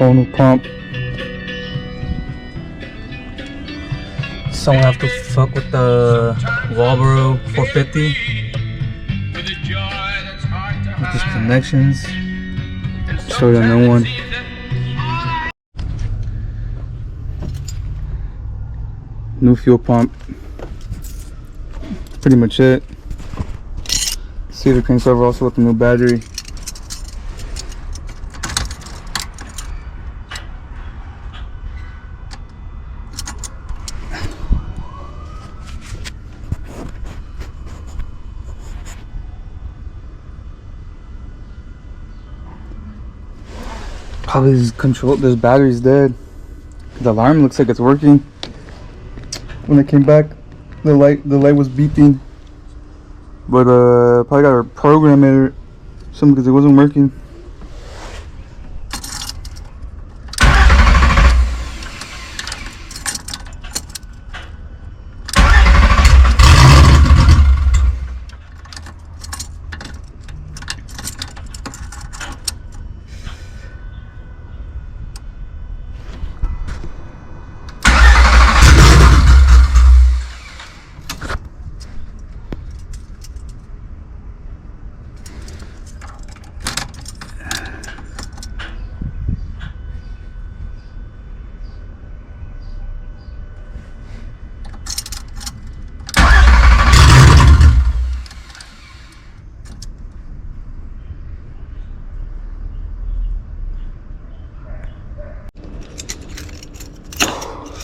whole new pump. Someone have to fuck with the Walbro 450 with these connections. Show you a new one. New fuel pump. Pretty much it. See the cranks over also with the new battery. Probably this battery's dead. The alarm looks like it's working. When I came back, the light was beeping. But probably got to program it or something because it wasn't working.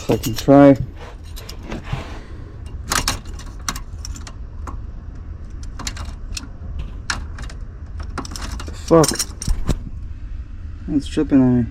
So I can try. The fuck? It's tripping on me.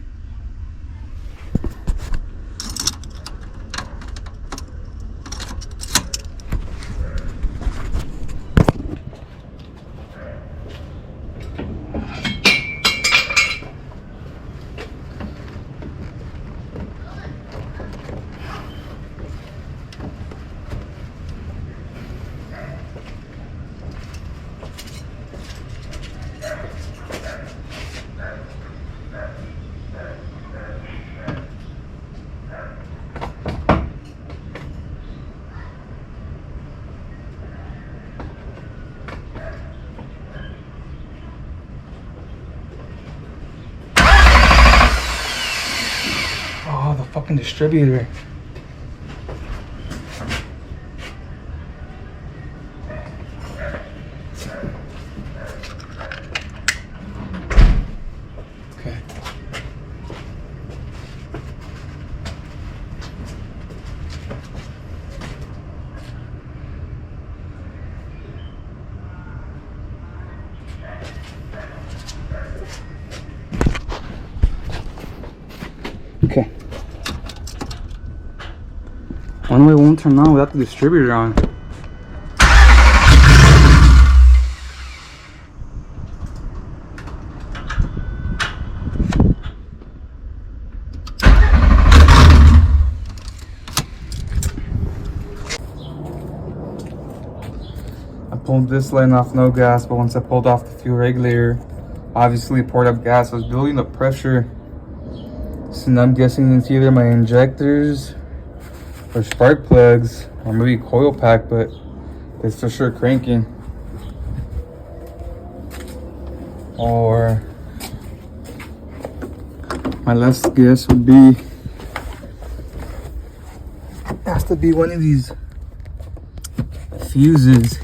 Oh, the fucking distributor. Okay. Okay. One way won't turn on without the distributor on. I pulled this line off no gas, but once I pulled off the fuel regulator, obviously poured up gas. I was building up pressure. So now I'm guessing it's either my injectors or spark plugs or maybe coil pack, but it's for sure cranking. Or my last guess would be it has to be one of these fuses.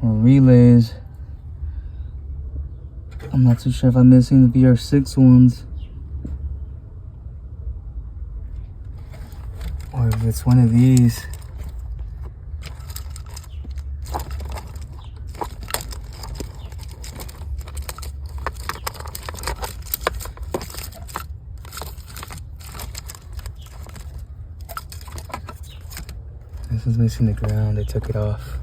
Or relays. I'm not too sure if I'm missing the vr6 ones or if it's one of these. This is missing the ground. I took it off.